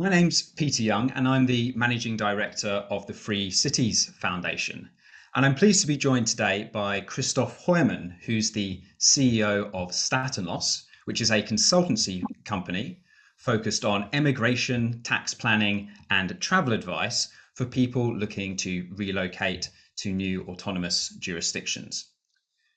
My name's Peter Young, and I'm the Managing Director of the Free Cities Foundation. And I'm pleased to be joined today by Christoph Heuermann, who's the CEO of Staatenlos, which is a consultancy company focused on emigration, tax planning, and travel advice for people looking to relocate to new autonomous jurisdictions.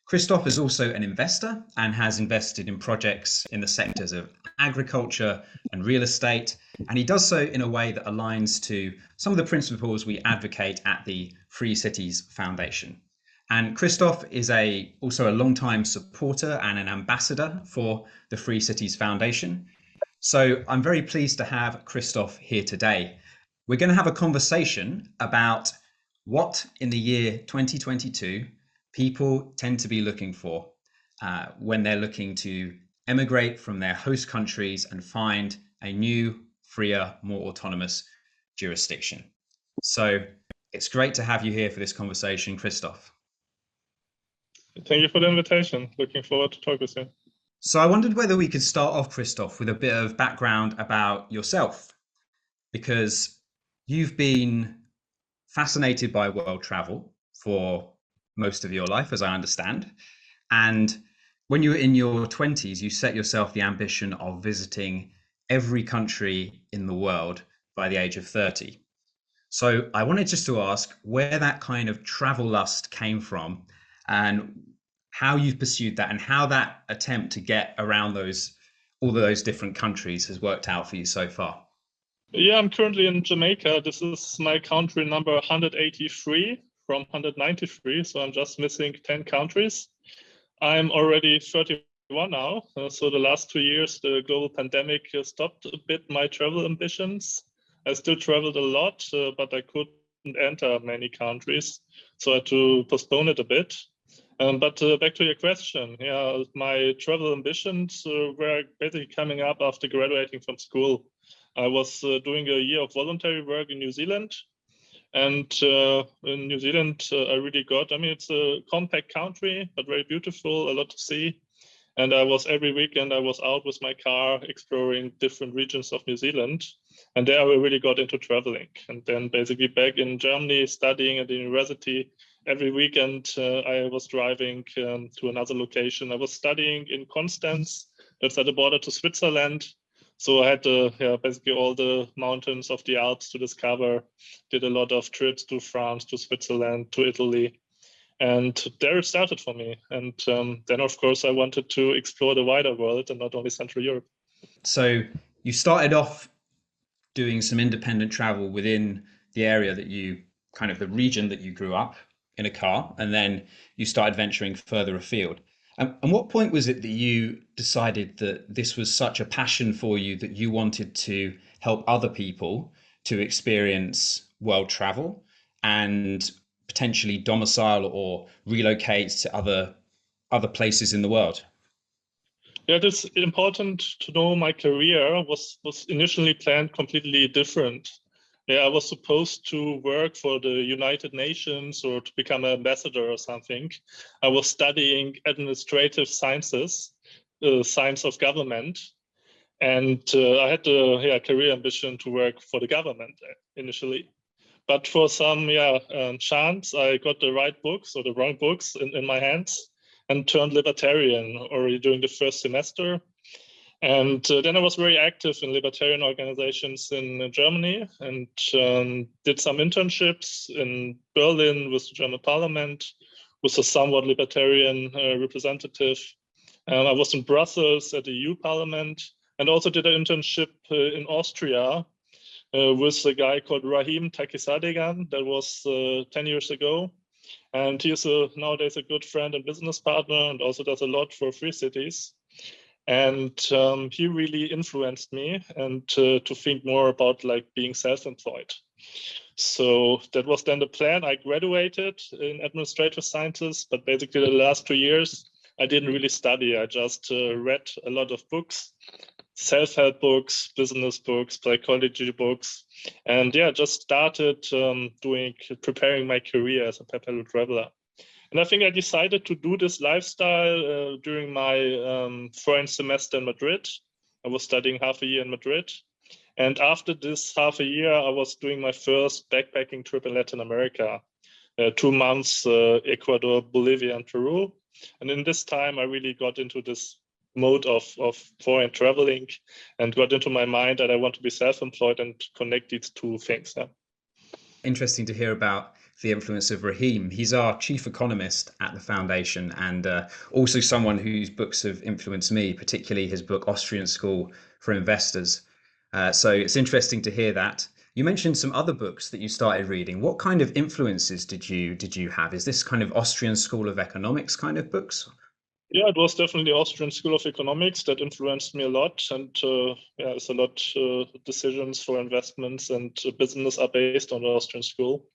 Christoph is also an investor and has invested in projects in the sectors of agriculture and real estate. And he does so in a way that aligns to some of the principles we advocate at the Free Cities Foundation. And Christoph is also a long-time supporter and an ambassador for the Free Cities Foundation. So I'm very pleased to have Christoph here today. We're going to have a conversation about what in the year 2022 people tend to be looking for when they're looking to emigrate from their host countries and find a new, freer, more autonomous jurisdiction. So it's great to have you here for this conversation, Christoph. Thank you for the invitation. Looking forward to talk with you. So I wondered whether we could start off, Christoph, with a bit of background about yourself, because you've been fascinated by world travel for most of your life, as I understand. And when you were in your 20s, you set yourself the ambition of visiting every country in the world by the age of 30. So I wanted just to ask where that kind of travel lust came from and how you've pursued that and how that attempt to get around all of those different countries has worked out for you so far. Yeah, I'm currently in Jamaica. This is my country number 183 from 193. So I'm just missing 10 countries. I'm already 31 now. So the last 2 years, the global pandemic stopped a bit my travel ambitions. I still traveled a lot, but I couldn't enter many countries. So I had to postpone it a bit. But back to your question, yeah, my travel ambitions were basically coming up after graduating from school. I was doing a year of voluntary work in New Zealand. And in New Zealand, it's a compact country, but very beautiful, a lot to see. And every weekend, I was out with my car exploring different regions of New Zealand. And there I really got into traveling. And then basically back in Germany, studying at the university, every weekend I was driving to another location. I was studying in Constance, that's at the border to Switzerland. So I had basically all the mountains of the Alps to discover, did a lot of trips to France, to Switzerland, to Italy. And there it started for me. And then, of course, I wanted to explore the wider world and not only Central Europe. So you started off doing some independent travel within the area the region that you grew up in a car, and then you started venturing further afield. And what point was it that you decided that this was such a passion for you that you wanted to help other people to experience world travel and potentially domicile or relocate to other places in the world? Yeah, it is important to know my career was initially planned completely different. Yeah, I was supposed to work for the United Nations or to become an ambassador or something. I was studying administrative sciences, science of government. And I had a career ambition to work for the government initially. But for some chance, I got the right books or the wrong books in my hands and turned libertarian already during the first semester. And then I was very active in libertarian organizations in Germany and did some internships in Berlin with the German parliament, with a somewhat libertarian representative. I was in Brussels at the EU parliament and also did an internship in Austria with a guy called Rahim Takisadegan. That was 10 years ago. And he is nowadays a good friend and business partner and also does a lot for Free Cities. And he really influenced me and to think more about being self-employed. So that was then the plan. I graduated in administrative sciences, but basically the last 2 years, I didn't really study. I just read a lot of books, self-help books, business books, psychology books, and just started preparing my career as a perpetual traveler. And I think I decided to do this lifestyle during my foreign semester in Madrid. I was studying half a year in Madrid. And after this half a year, I was doing my first backpacking trip in Latin America, 2 months, Ecuador, Bolivia, and Peru. And in this time, I really got into this mode of foreign traveling and got into my mind that I want to be self-employed and connect these two things. Yeah. Interesting to hear about the influence of Raheem. He's our chief economist at the foundation, and also someone whose books have influenced me, particularly his book Austrian School for Investors. So it's interesting to hear that. You mentioned some other books that you started reading. What kind of influences did you have? Is this kind of Austrian School of Economics kind of books? Yeah, it was definitely Austrian School of Economics that influenced me a lot, and yeah, it's a lot decisions for investments and business are based on the Austrian school.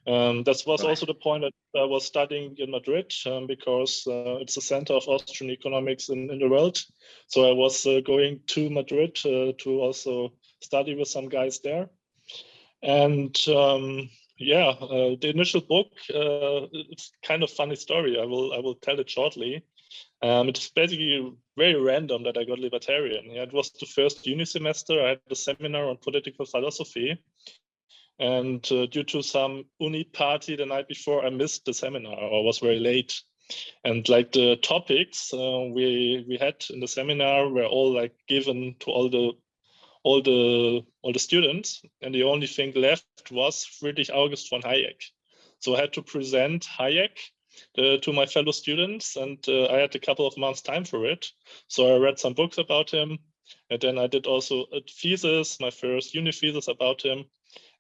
That was also the point that I was studying in Madrid, because it's the center of Austrian economics in the world. So I was going to Madrid to also study with some guys there. And yeah, the initial book, it's kind of funny story. I will tell it shortly. It's basically very random that I got libertarian. Yeah, it was the first uni semester. I had a seminar on political philosophy. And due to some uni party the night before, I missed the seminar or was very late. And like the topics we had in the seminar were all like given to all the students, and the only thing left was Friedrich August von Hayek. So I had to present Hayek to my fellow students, and I had a couple of months time for it. So I read some books about him, and then I did also a thesis, my first uni thesis about him.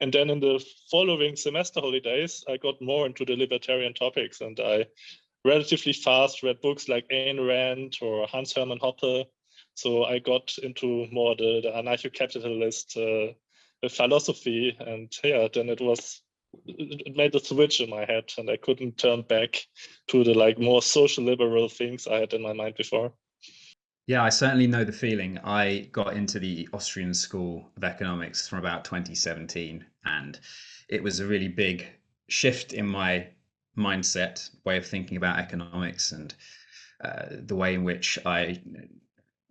And then in the following semester holidays, I got more into the libertarian topics, and I relatively fast read books like Ayn Rand or Hans Hermann Hoppe. So I got into more the anarcho-capitalist philosophy, and yeah, then it made a switch in my head, and I couldn't turn back to the like more social liberal things I had in my mind before. Yeah, I certainly know the feeling. I got into the Austrian School of Economics from about 2017, and it was a really big shift in my mindset, way of thinking about economics, and the way in which I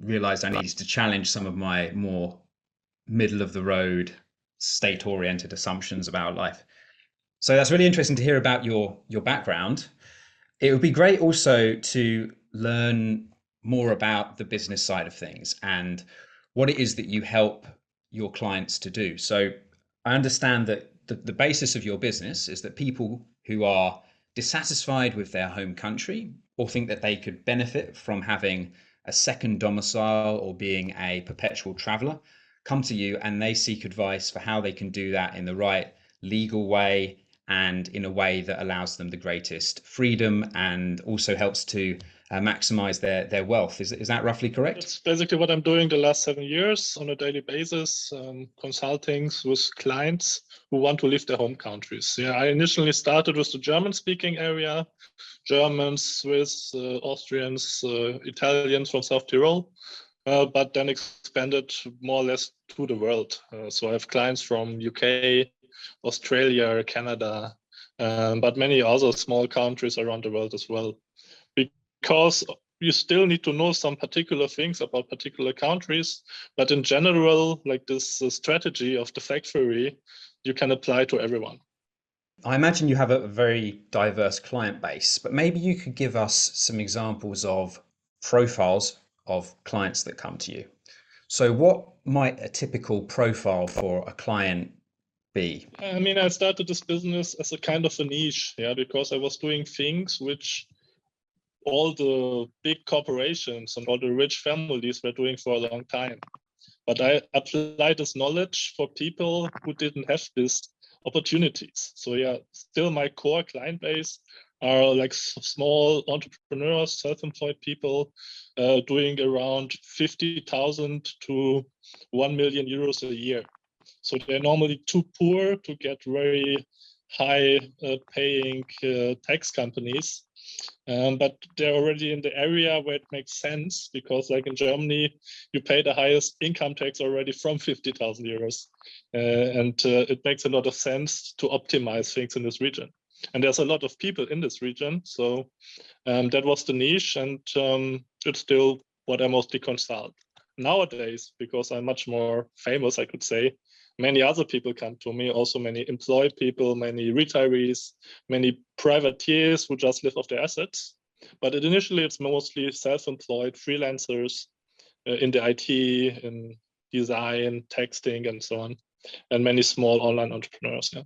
realized I needed to challenge some of my more middle of the road, state oriented assumptions about life. So that's really interesting to hear about your background. It would be great also to learn more about the business side of things and what it is that you help your clients to do. So I understand that the basis of your business is that people who are dissatisfied with their home country or think that they could benefit from having a second domicile or being a perpetual traveler come to you, and they seek advice for how they can do that in the right legal way and in a way that allows them the greatest freedom and also helps to maximize their wealth. Is that roughly correct? It's basically what I'm doing the last 7 years on a daily basis, consulting with clients who want to leave their home countries. Yeah, I initially started with the German-speaking area, Germans, Swiss, Austrians, Italians from South Tyrol, but then expanded more or less to the world. So I have clients from UK, Australia, Canada, but many other small countries around the world as well. Because you still need to know some particular things about particular countries, but in general, like this strategy of the factory, you can apply to everyone. I imagine you have a very diverse client base, but maybe you could give us some examples of profiles of clients that come to you. So what might a typical profile for a client be? I mean, I started this business as a kind of a niche, yeah, because I was doing things which all the big corporations and all the rich families were doing for a long time. But I applied this knowledge for people who didn't have these opportunities. So yeah, still my core client base are like small entrepreneurs, self-employed people doing around 50,000 to 1 million euros a year. So they're normally too poor to get very high paying tax companies. But they're already in the area where it makes sense, because like in Germany, you pay the highest income tax already from 50,000 euros. And it makes a lot of sense to optimize things in this region. And there's a lot of people in this region. So that was the niche, and it's still what I mostly consult. nowadays, because I'm much more famous, I could say, many other people come to me, also many employed people, many retirees, many privateers who just live off their assets. But initially, it's mostly self-employed freelancers in the IT, in design, texting, and so on, and many small online entrepreneurs. Yeah.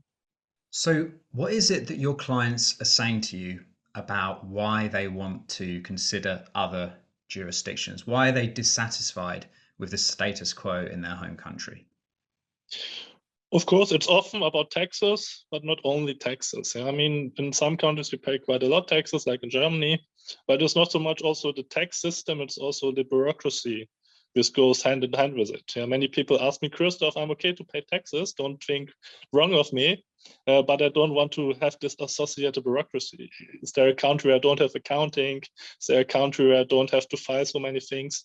So, what is it that your clients are saying to you about why they want to consider other jurisdictions? Why are they dissatisfied with the status quo in their home country? Of course, it's often about taxes, but not only taxes. Yeah? I mean, in some countries we pay quite a lot taxes, like in Germany, but it's not so much also the tax system, it's also the bureaucracy. This goes hand in hand with it. Yeah? Many people ask me, Christoph, I'm okay to pay taxes, don't think wrong of me, but I don't want to have this associated bureaucracy. Is there a country where I don't have accounting? Is there a country where I don't have to file so many things?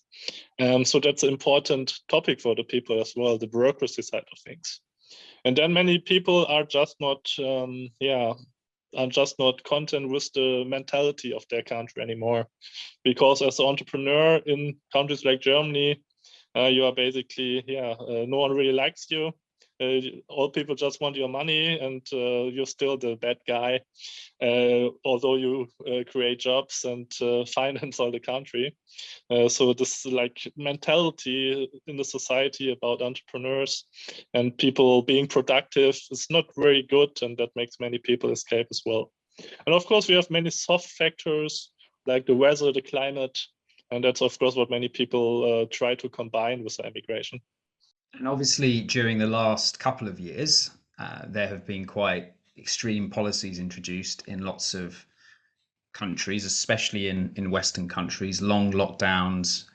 So that's an important topic for the people as well, the bureaucracy side of things. And then many people are just not content with the mentality of their country anymore, because as an entrepreneur in countries like Germany, you are basically no one really likes you. All people just want your money, and you're still the bad guy, although you create jobs and finance all the country. So this like mentality in the society about entrepreneurs and people being productive is not very good, and that makes many people escape as well. And of course, we have many soft factors like the weather, the climate, and that's of course what many people try to combine with immigration. And obviously, during the last couple of years, there have been quite extreme policies introduced in lots of countries, especially in Western countries, long lockdowns,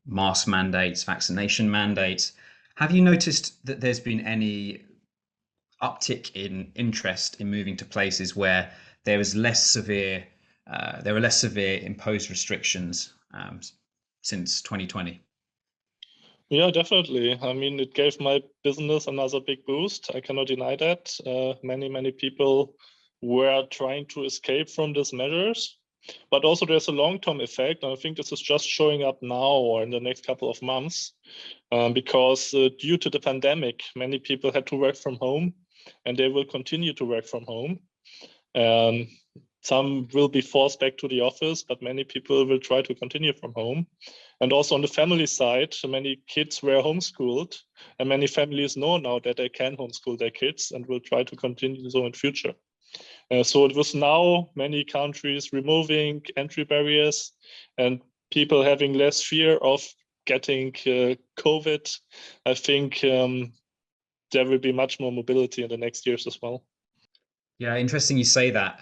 mask mandates, vaccination mandates. Have you noticed that there's been any uptick in interest in moving to places where there is less severe, there are less severe imposed restrictions since 2020? Yeah, definitely. I mean, it gave my business another big boost. I cannot deny that. Many people were trying to escape from these measures. But also there's a long-term effect. And I think this is just showing up now or in the next couple of months, because due to the pandemic, many people had to work from home, and they will continue to work from home. Some will be forced back to the office, but many people will try to continue from home. And also on the family side, many kids were homeschooled, and many families know now that they can homeschool their kids and will try to continue so in future. So it was now many countries removing entry barriers and people having less fear of getting COVID. I think there will be much more mobility in the next years as well. Yeah, interesting you say that.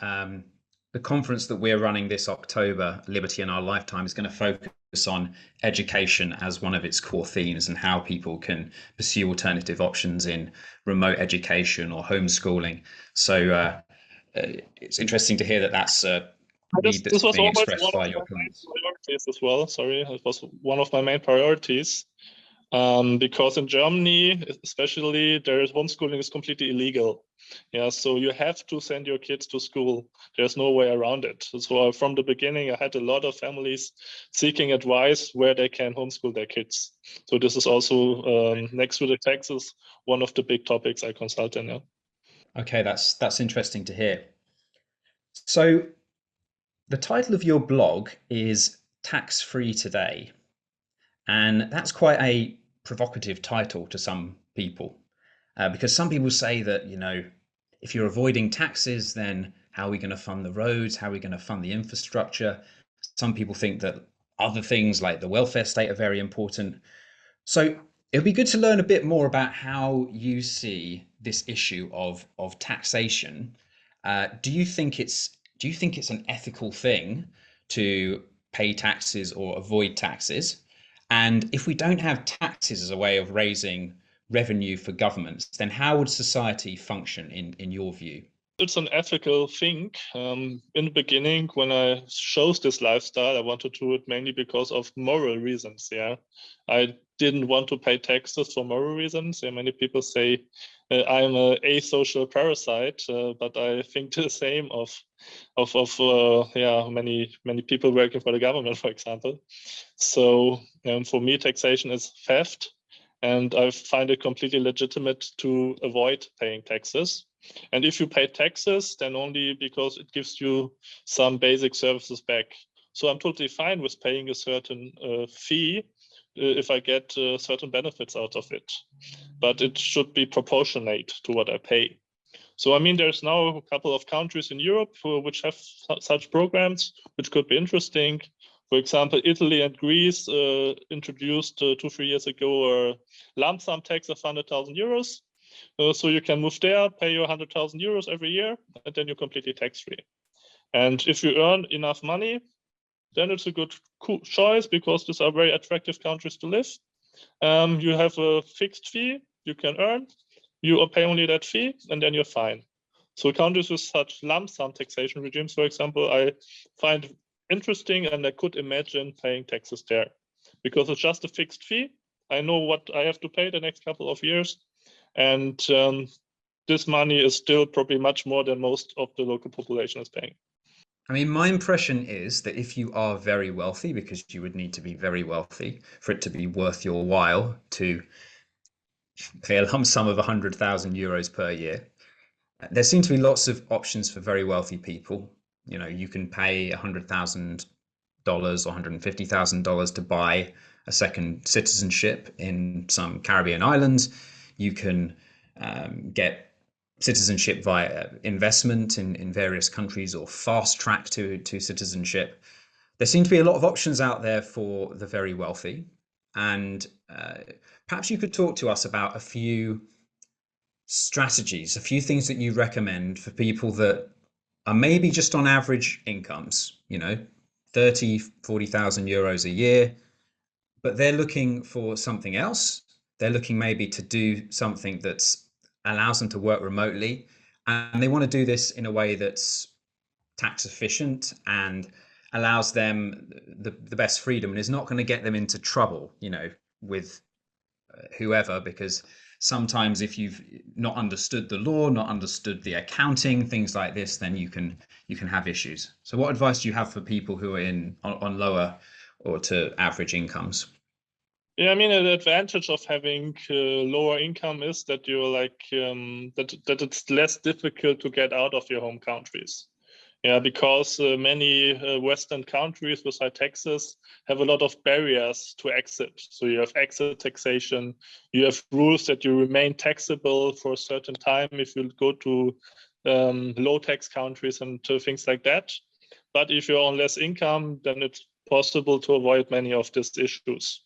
The conference that we're running this October, Liberty in Our Lifetime, is going to focus on education as one of its core themes and how people can pursue alternative options in remote education or homeschooling. So it's interesting to hear that that's a need that's This was being almost expressed one of by my your main clients. priorities as well. Sorry, it was one of my main priorities. Because in Germany, especially, homeschooling is completely illegal. Yeah, so you have to send your kids to school. There's no way around it. So from the beginning, I had a lot of families seeking advice where they can homeschool their kids. So this is also next to the taxes, one of the big topics I consult in. Yeah. Okay, that's interesting to hear. So the title of your blog is Tax Free Today, and that's quite a provocative title to some people, because some people say that, if you're avoiding taxes, then how are we going to fund the roads? How are we going to fund the infrastructure? Some people think that other things like the welfare state are very important. So it would be good to learn a bit more about how you see this issue of taxation. Do you think it's an ethical thing to pay taxes or avoid taxes? And if we don't have taxes as a way of raising revenue for governments, then how would society function in your view? It's an ethical thing. In the beginning, when I chose this lifestyle, I wanted to do it mainly because of moral reasons. Yeah, I didn't want to pay taxes for moral reasons. Many people say I'm a asocial parasite, but I think the same of many people working for the government, for example. So for me, taxation is theft, and I find it completely legitimate to avoid paying taxes. And if you pay taxes, then only because it gives you some basic services back. So I'm totally fine with paying a certain fee if I get certain benefits out of it. But it should be proportionate to what I pay. So, I mean, there's now a couple of countries in Europe which have such programs, which could be interesting. For example, Italy and Greece introduced 2-3 years ago a lump sum tax of 100,000 euros. So you can move there, pay your 100,000 euros every year, and then you're completely tax-free. And if you earn enough money, then it's a good choice because these are very attractive countries to live. You have a fixed fee you can earn, you pay only that fee, and then you're fine. So countries with such lump sum taxation regimes, for example, I find interesting, and I could imagine paying taxes there because it's just a fixed fee. I know what I have to pay the next couple of years, and this money is still probably much more than most of the local population is paying. I mean, my impression is that if you are very wealthy, because you would need to be very wealthy for it to be worth your while to pay a lump sum of 100,000 euros per year, there seem to be lots of options for very wealthy people. You know, you can pay $100,000 or $150,000 to buy a second citizenship in some Caribbean islands. You can get citizenship via investment in various countries or fast track to citizenship. There seem to be a lot of options out there for the very wealthy. And perhaps you could talk to us about a few strategies, a few things that you recommend for people that are maybe just on average incomes, you know, 30, 40,000 euros a year, but they're looking for something else. They're looking maybe to do something that's allows them to work remotely, and they want to do this in a way that's tax efficient and allows them the best freedom and is not going to get them into trouble, you know, with whoever, because sometimes if you've not understood the law, not understood the accounting, things like this, then you can have issues. So what advice do you have for people who are on lower or to average incomes? Yeah, I mean, the advantage of having lower income is that you're like that it's less difficult to get out of your home countries. Yeah, because many Western countries with high taxes have a lot of barriers to exit. So you have exit taxation, you have rules that you remain taxable for a certain time if you go to low tax countries and things like that. But if you're on less income, then it's possible to avoid many of these issues.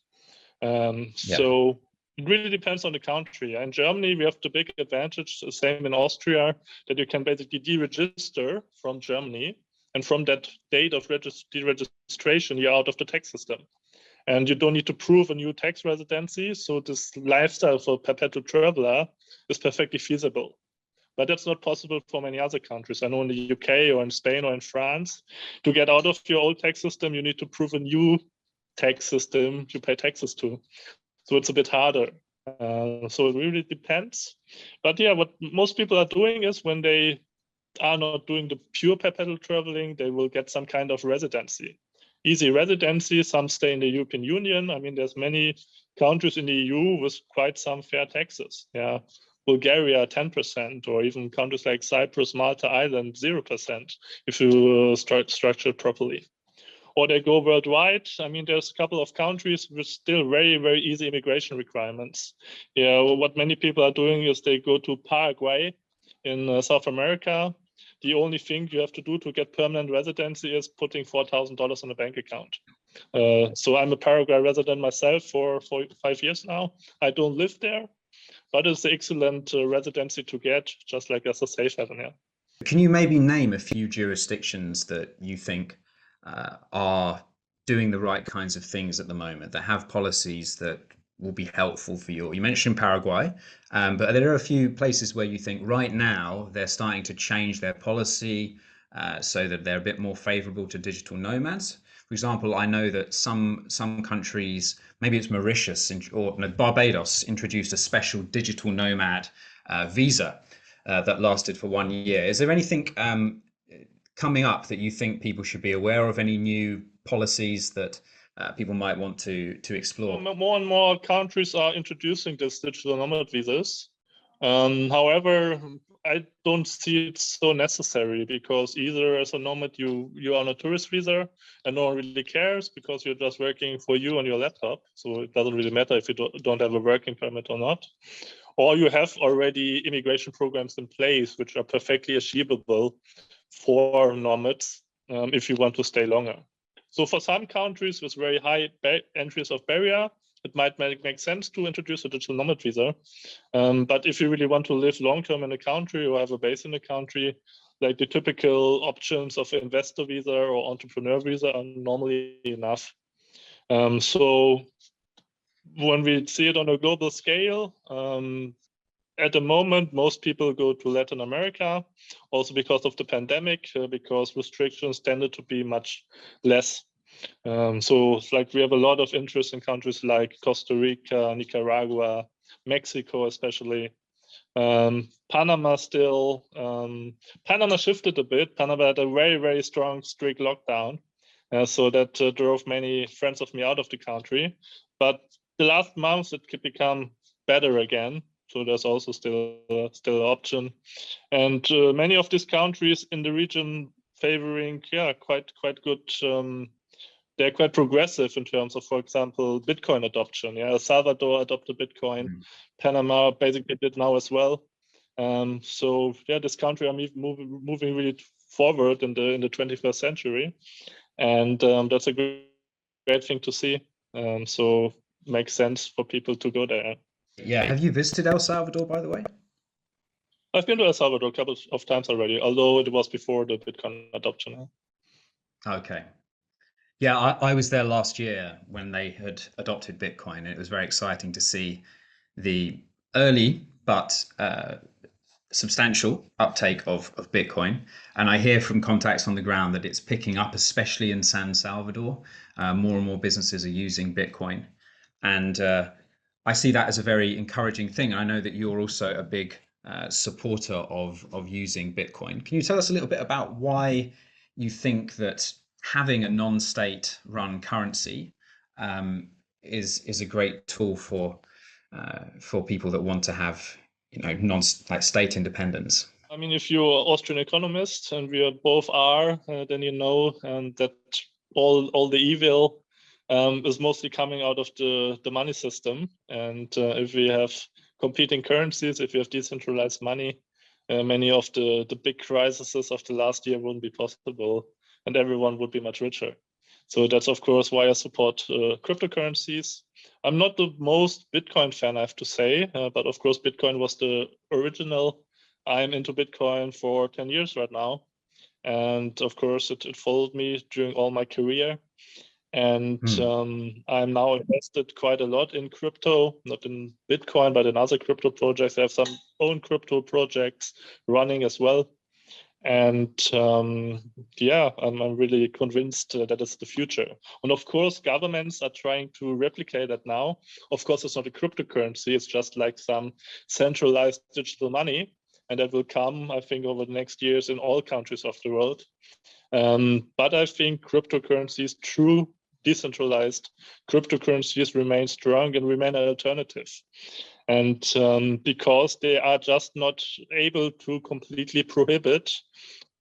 So it really depends on the country. In Germany, we have the big advantage, the same in Austria, that you can basically deregister from Germany. And from that date of deregistration, you're out of the tax system. And you don't need to prove a new tax residency. So this lifestyle for perpetual traveler is perfectly feasible. But that's not possible for many other countries. I know in the UK or in Spain or in France, to get out of your old tax system, you need to prove a new tax system you pay taxes to. So it's a bit harder. So it really depends. But yeah, what most people are doing is when they are not doing the pure perpetual traveling, they will get some kind of residency. Easy residency, some stay in the European Union. I mean, there's many countries in the EU with quite some fair taxes. Yeah, Bulgaria 10%, or even countries like Cyprus, Malta, Ireland 0% if you structure it properly. Or they go worldwide. I mean, there's a couple of countries with still very, very easy immigration requirements. Yeah, what many people are doing is they go to Paraguay in South America. The only thing you have to do to get permanent residency is putting $4,000 on a bank account. So I'm a Paraguay resident myself for 5 years now. I don't live there, but it's an excellent residency to get, just like as a safe haven. Yeah. Can you maybe name a few jurisdictions that you think are doing the right kinds of things at the moment, that have policies that will be helpful for you? You mentioned Paraguay, but there are a few places where you think right now they're starting to change their policy so that they're a bit more favorable to digital nomads. For example, I know that some countries maybe it's Mauritius or no, Barbados introduced a special digital nomad visa that lasted for 1 year. Is there anything coming up that you think people should be aware of? Any new policies that people might want to explore? More and more countries are introducing this digital nomad visas. However, I don't see it so necessary, because either as a nomad you are on a tourist visa and no one really cares because you're just working for you on your laptop. So it doesn't really matter if you don't have a working permit or not. Or you have already immigration programs in place which are perfectly achievable for nomads if you want to stay longer. So for some countries with very high entries of barrier, it might make sense to introduce a digital nomad visa. But if you really want to live long-term in a country or have a base in a country, like the typical options of investor visa or entrepreneur visa are normally enough. So when we see it on a global scale, at the moment, most people go to Latin America, also because of the pandemic, because restrictions tended to be much less. So it's like we have a lot of interest in countries like Costa Rica, Nicaragua, Mexico especially, Panama still. Panama shifted a bit. Panama had a very, very strong, strict lockdown. So that drove many friends of me out of the country. But the last months, it could become better again. So there's also still an option. And many of these countries in the region favoring, quite good. They're quite progressive in terms of, for example, Bitcoin adoption. El Salvador adopted Bitcoin. Panama basically did now as well. So this country are moving really forward in the 21st century, and that's a great thing to see. So makes sense for people to go there. Yeah. Have you visited El Salvador, by the way? I've been to El Salvador a couple of times already, although it was before the Bitcoin adoption. Okay. Yeah, I was there last year when they had adopted Bitcoin, and it was very exciting to see the early but substantial uptake of Bitcoin. And I hear from contacts on the ground that it's picking up, especially in San Salvador. More and more businesses are using Bitcoin. And I see that as a very encouraging thing. I know that you're also a big supporter of using Bitcoin. Can you tell us a little bit about why you think that having a non-state run currency is a great tool for people that want to have state independence? I mean, if you're an Austrian economist, and we both are, then you know that all the evil is mostly coming out of the money system. And if we have competing currencies, if we have decentralized money, many of the big crises of the last year wouldn't be possible, and everyone would be much richer. So that's, of course, why I support cryptocurrencies. I'm not the most Bitcoin fan, I have to say, but of course, Bitcoin was the original. I'm into Bitcoin for 10 years right now. And of course, it followed me during all my career. And I'm now invested quite a lot in crypto, not in Bitcoin, but in other crypto projects. I have some own crypto projects running as well. And I'm really convinced that it's the future. And of course, governments are trying to replicate that now. Of course, it's not a cryptocurrency. It's just like some centralized digital money. And that will come, I think, over the next years in all countries of the world. But I think cryptocurrencies, true decentralized cryptocurrencies, remain strong and remain an alternative. And because they are just not able to completely prohibit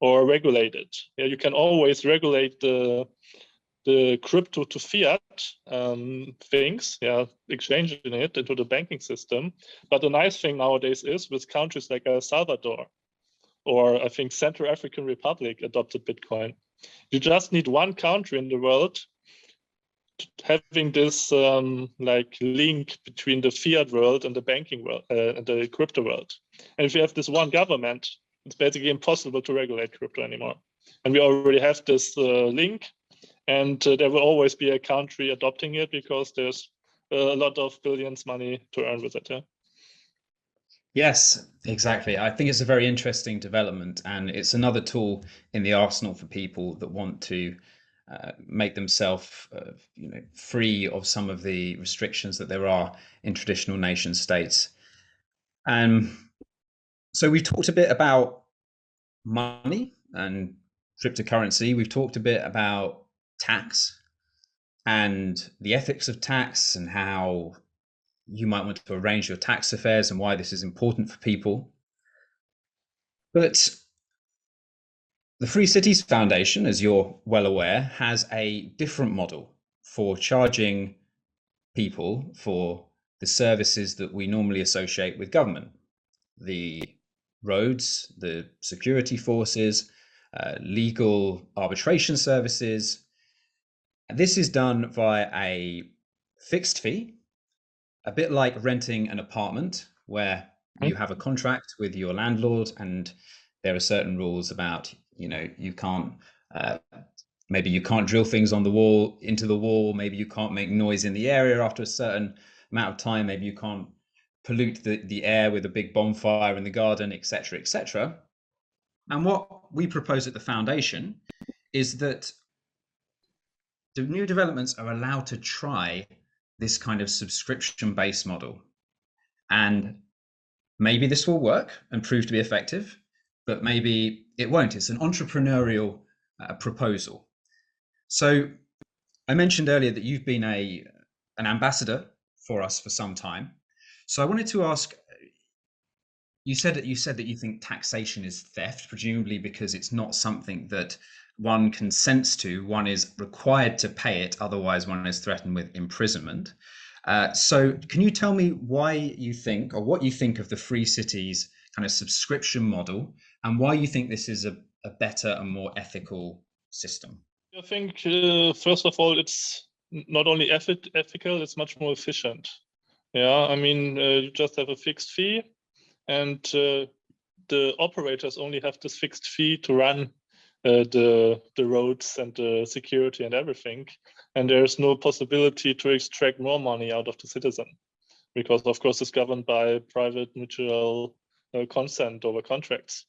or regulate it. Yeah, you can always regulate the crypto to fiat things, exchanging it into the banking system. But the nice thing nowadays is with countries like El Salvador, or I think Central African Republic adopted Bitcoin. You just need one country in the world having this link between the fiat world and the banking world and the crypto world. And if you have this one government, it's basically impossible to regulate crypto anymore. And we already have this link, and there will always be a country adopting it because there's a lot of billions money to earn with it. Yeah? Yes, exactly. I think it's a very interesting development, and it's another tool in the arsenal for people that want to make themselves free of some of the restrictions that there are in traditional nation states. So we've talked a bit about money and cryptocurrency. We've talked a bit about tax and the ethics of tax and how you might want to arrange your tax affairs and why this is important for people. But the Free Cities Foundation, as you're well aware, has a different model for charging people for the services that we normally associate with government. The roads, the security forces, legal arbitration services. This is done via a fixed fee, a bit like renting an apartment where you have a contract with your landlord and there are certain rules about, you can't, maybe you can't drill things on the wall, into the wall, maybe you can't make noise in the area after a certain amount of time, maybe you can't pollute the air with a big bonfire in the garden, etc., etc. And what we propose at the foundation is that the new developments are allowed to try this kind of subscription-based model. And maybe this will work and prove to be effective, but maybe it won't. It's an entrepreneurial proposal. So I mentioned earlier that you've been an ambassador for us for some time. So I wanted to ask, you said that you think taxation is theft, presumably because it's not something that one consents to. One is required to pay it, otherwise one is threatened with imprisonment. So can you tell me why you think, or what you think of the Free Cities kind of subscription model, and why you think this is a better and more ethical system? I think, first of all, it's not only ethical, it's much more efficient. Yeah, I mean, you just have a fixed fee, and the operators only have this fixed fee to run the roads and the security and everything. And there's no possibility to extract more money out of the citizen, because of course it's governed by private mutual consent over contracts.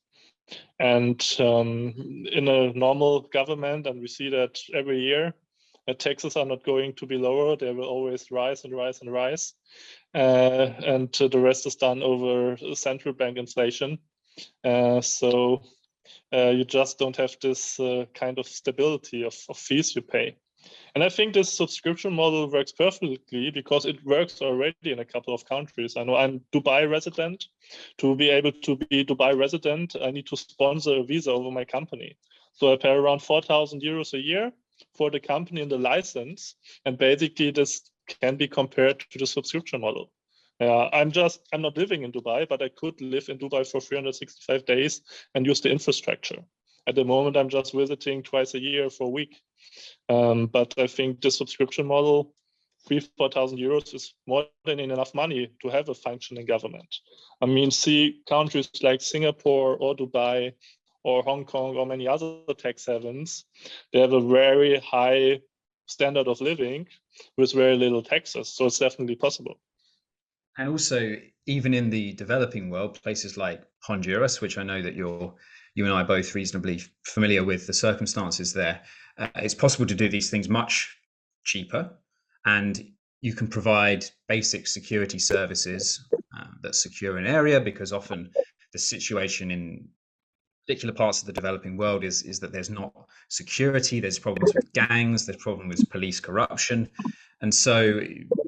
And in a normal government, and we see that every year, taxes are not going to be lower. They will always rise and rise and rise. And the rest is done over central bank inflation. So you just don't have this kind of stability of fees you pay. And I think this subscription model works perfectly because it works already in a couple of countries. I know I'm Dubai resident. To be able to be Dubai resident, I need to sponsor a visa over my company. So I pay around 4,000 euros a year for the company and the license. And basically this can be compared to the subscription model. I'm not living in Dubai, but I could live in Dubai for 365 days and use the infrastructure. At the moment, I'm just visiting twice a year for a week. But I think the subscription model, 4,000 euros is more than enough money to have a functioning government. I mean, see countries like Singapore or Dubai or Hong Kong or many other tax havens, they have a very high standard of living with very little taxes. So it's definitely possible. And also, even in the developing world, places like Honduras, which I know that you and I are both reasonably familiar with the circumstances there, it's possible to do these things much cheaper, and you can provide basic security services that secure an area, because often the situation in particular parts of the developing world is that there's not security, there's problems with gangs, there's problems with police corruption. And so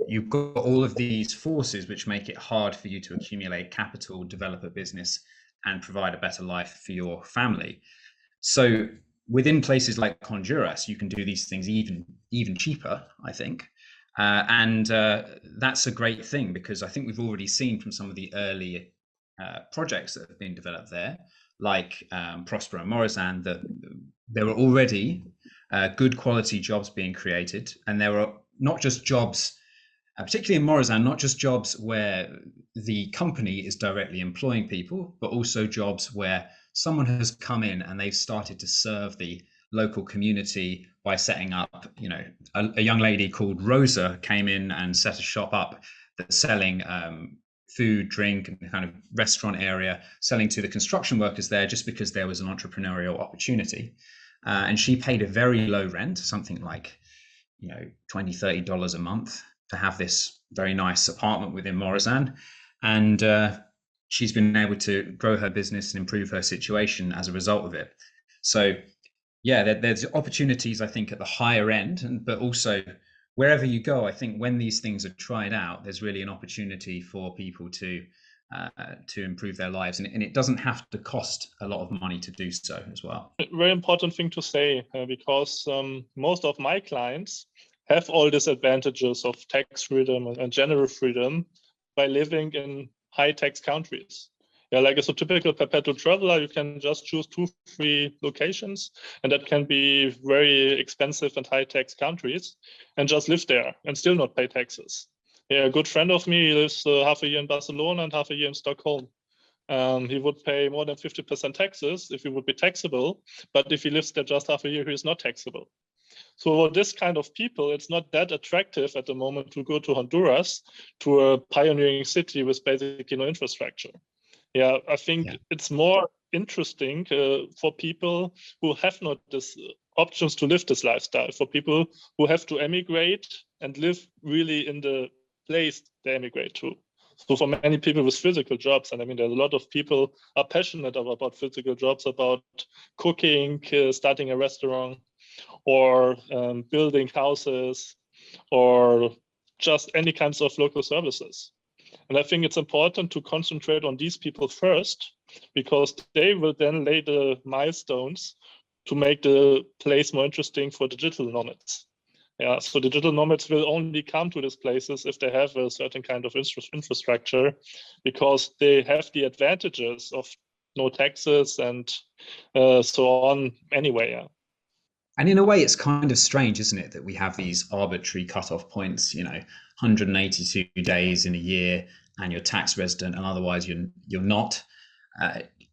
you've got all of these forces which make it hard for you to accumulate capital, develop a business, and provide a better life for your family. So within places like Honduras, you can do these things even cheaper, I think. And that's a great thing, because I think we've already seen from some of the early projects that have been developed there, like Prosper and Morazan, that there were already good quality jobs being created. And there were not just jobs, particularly in Morazan, not just jobs where the company is directly employing people, but also jobs where someone has come in and they've started to serve the local community by setting up, a young lady called Rosa came in and set a shop up that's selling food, drink, and kind of restaurant area, selling to the construction workers there just because there was an entrepreneurial opportunity. and she paid a very low rent, something like $20-30 a month, to have this very nice apartment within Morazan. And she's been able to grow her business and improve her situation as a result of it. So yeah, there's opportunities, I think, at the higher end, but also wherever you go, I think when these things are tried out, there's really an opportunity for people to improve their lives, and it doesn't have to cost a lot of money to do so as well. Very important thing to say, because most of my clients have all these advantages of tax freedom and general freedom by living in high tax countries. Yeah, like as a typical perpetual traveler, you can just choose 2-3 locations, and that can be very expensive and high tax countries, and just live there and still not pay taxes. Yeah, a good friend of me lives half a year in Barcelona and half a year in Stockholm. He would pay more than 50% taxes if he would be taxable, but if he lives there just half a year, he is not taxable. So for this kind of people, it's not that attractive at the moment to go to Honduras, to a pioneering city with basically no infrastructure. Yeah, I think it's more interesting for people who have not this options to live this lifestyle, for people who have to emigrate and live really in the place they emigrate to. So for many people with physical jobs, and I mean, there's a lot of people are passionate about physical jobs, about cooking, starting a restaurant, or building houses, or just any kinds of local services. And I think it's important to concentrate on these people first, because they will then lay the milestones to make the place more interesting for digital nomads. Yeah, so digital nomads will only come to these places if they have a certain kind of infrastructure, because they have the advantages of no taxes and so on anyway. Yeah. And in a way, it's kind of strange, isn't it, that we have these arbitrary cutoff points, 182 days in a year, and you're tax resident, and otherwise you're not.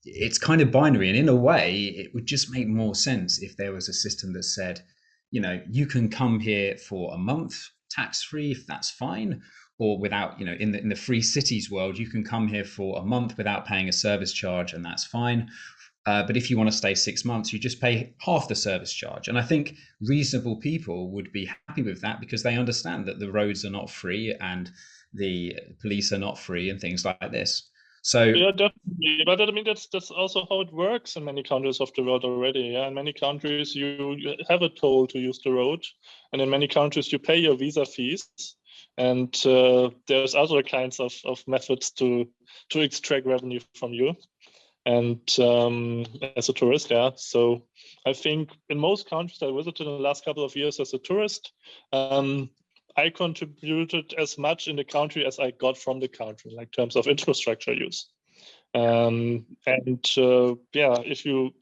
It's kind of binary, and in a way, it would just make more sense if there was a system that said, you can come here for a month tax-free, if that's fine, or without, in the free cities world, you can come here for a month without paying a service charge, and that's fine. But if you want to stay 6 months, you just pay half the service charge. And I think reasonable people would be happy with that, because they understand that the roads are not free and the police are not free and things like this. So yeah, definitely. But I mean, that's also how it works in many countries of the world already. Yeah, in many countries you have a toll to use the road, and in many countries you pay your visa fees. And there's other kinds of methods to extract revenue from you. And as a tourist, yeah. So I think in most countries I visited in the last couple of years as a tourist, I contributed as much in the country as I got from the country, like terms of infrastructure use. And yeah, if you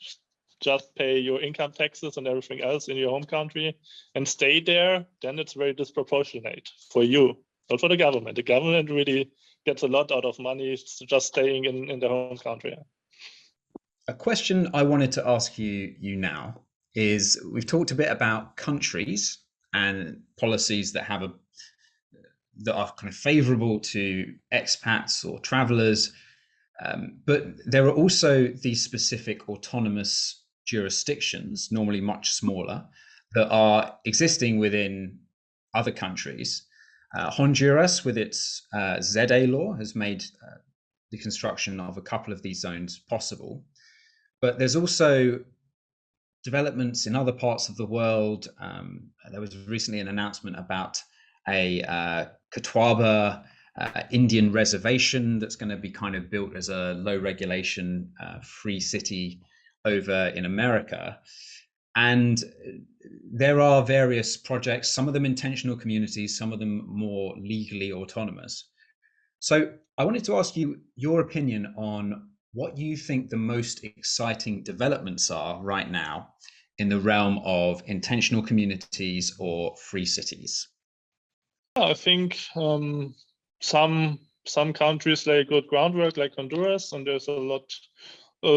just pay your income taxes and everything else in your home country and stay there, then it's very disproportionate for you, not for the government. The government really gets a lot out of money just staying in their home country. a question I wanted to ask you now is, we've talked a bit about countries and policies that are kind of favorable to expats or travelers, but there are also these specific autonomous jurisdictions, normally much smaller, that are existing within other countries. Honduras, with its ZA law, has made the construction of a couple of these zones possible. But there's also developments in other parts of the world. There was recently an announcement about a Catawba Indian reservation that's going to be kind of built as a low regulation free city over in America. And there are various projects, some of them intentional communities, some of them more legally autonomous. So I wanted to ask you your opinion on what you think the most exciting developments are right now in the realm of intentional communities or free cities. I think some countries lay good groundwork, like Honduras, and there's a lot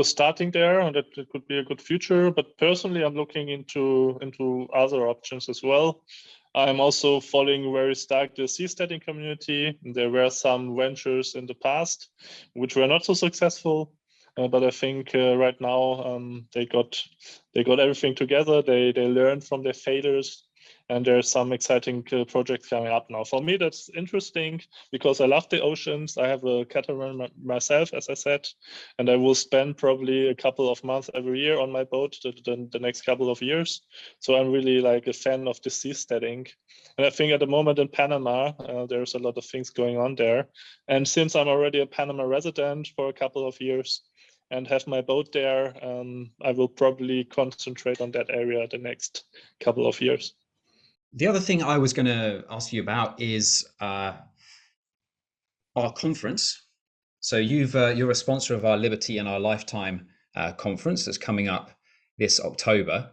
starting there, and that it could be a good future. But personally, I'm looking into other options as well. I'm also following very stark the seasteading community. There were some ventures in the past which were not so successful. but I think right now they got everything together. They learned from their failures, and there's some exciting projects coming up now. For me, that's interesting because I love the oceans. I have a catamaran myself, as I said, and I will spend probably a couple of months every year on my boat the next couple of years. So I'm really like a fan of the seasteading. And I think at the moment in Panama, there's a lot of things going on there. And since I'm already a Panama resident for a couple of years and have my boat there, I will probably concentrate on that area the next couple of years. The other thing I was going to ask you about is our conference. So you're a sponsor of our Liberty in Our Lifetime conference that's coming up this October.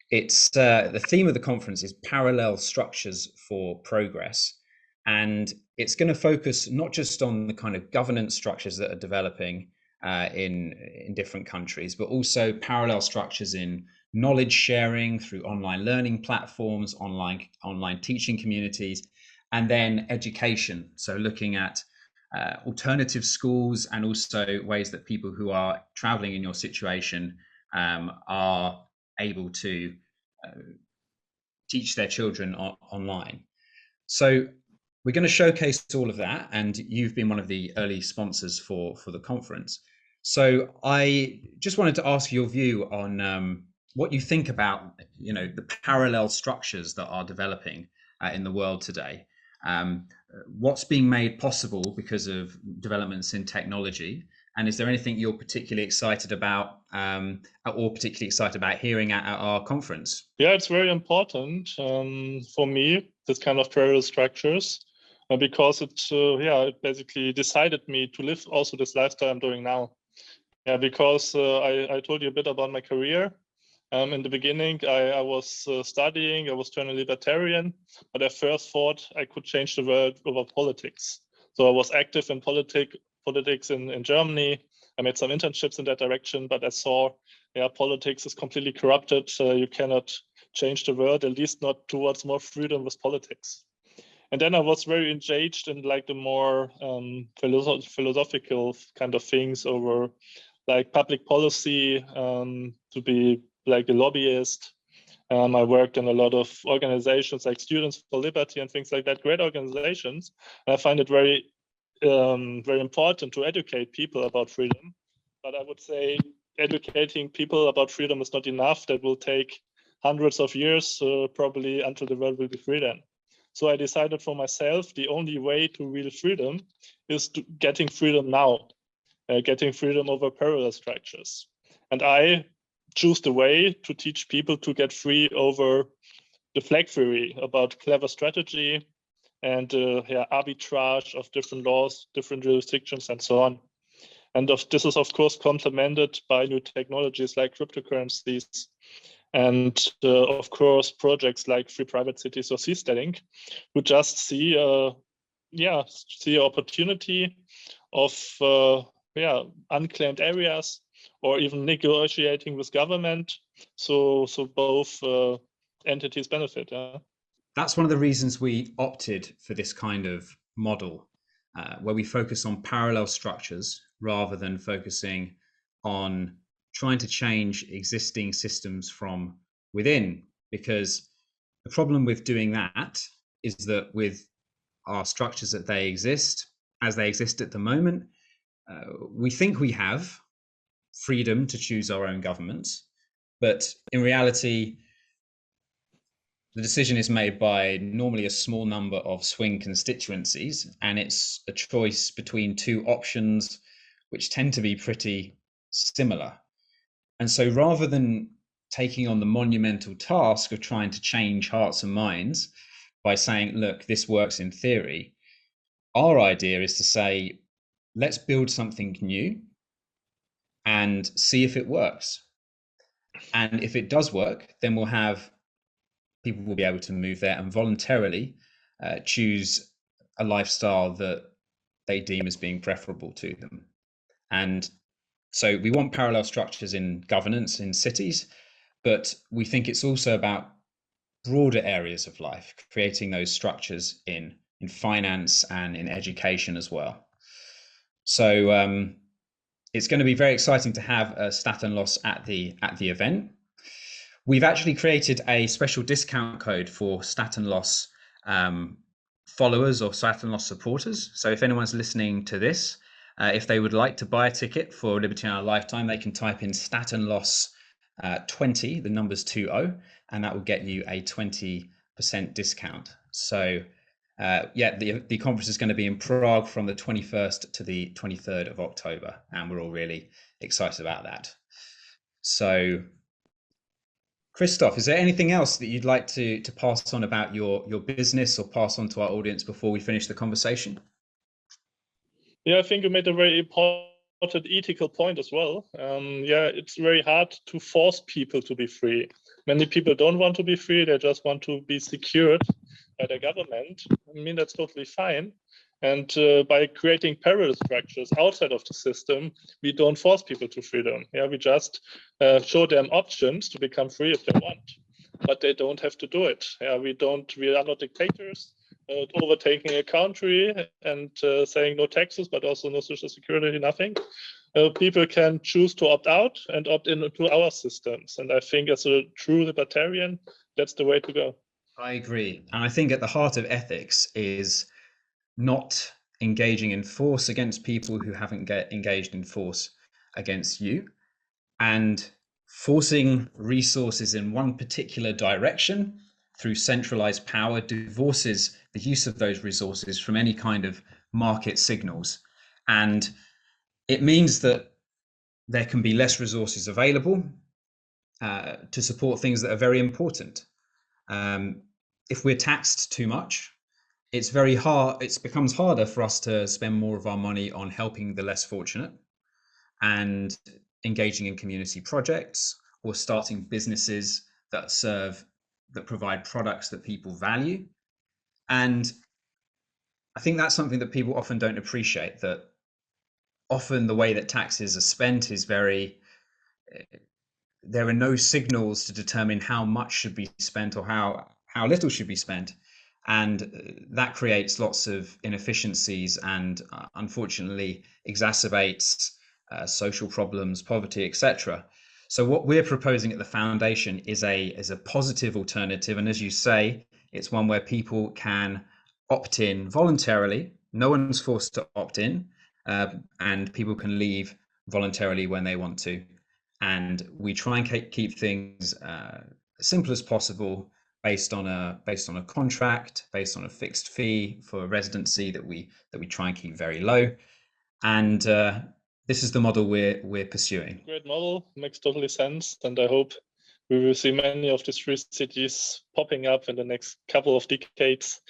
It's the theme of the conference is parallel structures for progress, and it's going to focus not just on the kind of governance structures that are developing in different countries, but also parallel structures in knowledge sharing through online learning platforms, online teaching communities, and then education. So looking at alternative schools and also ways that people who are traveling in your situation are able to teach their children online. So we're going to showcase all of that, and you've been one of the early sponsors for the conference. So I just wanted to ask your view on what you think about, the parallel structures that are developing in the world today. What's being made possible because of developments in technology, and is there anything you're particularly excited about, or particularly excited about hearing at our conference? Yeah, it's very important for me, this kind of parallel structures, because it basically decided me to live also this lifestyle I'm doing now. Yeah, because I told you a bit about my career. In the beginning, I was studying, I was turning libertarian, but I first thought I could change the world over politics. So I was active in politics in Germany. I made some internships in that direction, but I saw, politics is completely corrupted. You cannot change the world, at least not towards more freedom with politics. And then I was very engaged in like the more philosophical kind of things over like public policy, to be like a lobbyist. I worked in a lot of organizations like Students for Liberty and things like that, great organizations. And I find it very, very important to educate people about freedom. But I would say educating people about freedom is not enough. That will take hundreds of years, probably until the world will be free then. So I decided for myself, the only way to real freedom is getting freedom now, getting freedom over parallel structures. And I choose the way to teach people to get free over the flag theory about clever strategy and arbitrage of different laws, different jurisdictions, and so on. And this is, of course, complemented by new technologies like cryptocurrencies and, of course, projects like free private cities or seasteading, who just see an opportunity of unclaimed areas, or even negotiating with government. So both entities benefit. That's one of the reasons we opted for this kind of model, where we focus on parallel structures rather than focusing on trying to change existing systems from within. Because the problem with doing that is that with our structures as they exist at the moment, we think we have freedom to choose our own governments, but in reality, the decision is made by normally a small number of swing constituencies, and it's a choice between two options which tend to be pretty similar. And so rather than taking on the monumental task of trying to change hearts and minds by saying, look, this works in theory, our idea is to say, let's build something new and see if it works. And if it does work, then people will be able to move there and voluntarily choose a lifestyle that they deem as being preferable to them. And so we want parallel structures in governance in cities, but we think it's also about broader areas of life, creating those structures in finance and in education as well. So it's going to be very exciting to have Staatenlos at the event. We've actually created a special discount code for Staatenlos followers or Staatenlos supporters. So if anyone's listening to this, if they would like to buy a ticket for Liberty in Our Lifetime, they can type in Staatenlos 20, the numbers 20, and that will get you a 20% discount. So yeah, the conference is going to be in Prague from the 21st to the 23rd of October, and we're all really excited about that. So Christoph, is there anything else that you'd like to pass on about your business or pass on to our audience before we finish the conversation? Yeah, I think you made a very important ethical point as well. Yeah, it's very hard to force people to be free. Many people don't want to be free, they just want to be secured by the government. I mean, that's totally fine. And by creating parallel structures outside of the system, we don't force people to freedom. Yeah, we just show them options to become free if they want, but they don't have to do it. Yeah, we are not dictators overtaking a country and saying no taxes, but also no social security, nothing. People can choose to opt out and opt into our systems. And I think as a true libertarian, that's the way to go. I agree. And I think at the heart of ethics is not engaging in force against people who haven't engaged in force against you, and forcing resources in one particular direction through centralized power divorces the use of those resources from any kind of market signals. And it means that there can be less resources available to support things that are very important. If we're taxed too much, it's very hard. It becomes harder for us to spend more of our money on helping the less fortunate and engaging in community projects or starting businesses that provide products that people value. And I think that's something that people often don't appreciate, that often the way that taxes are spent is there are no signals to determine how much should be spent or how little should be spent. And that creates lots of inefficiencies and unfortunately exacerbates social problems, poverty, etc. So what we're proposing at the foundation is a positive alternative. And as you say, it's one where people can opt in voluntarily. No one's forced to opt in, and people can leave voluntarily when they want to. And we try and keep things simple as possible, based on a contract, based on a fixed fee for residency that we try and keep very low. And this is the model we're pursuing. Great model, makes totally sense, and I hope we will see many of these free cities popping up in the next couple of decades,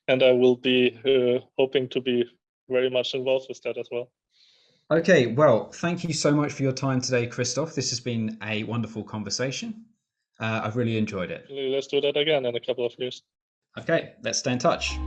and I will be hoping to be very much involved with that as well. Okay, well, thank you so much for your time today, Christoph. This has been a wonderful conversation. I've really enjoyed it. Let's do that again in a couple of years. Okay, let's stay in touch.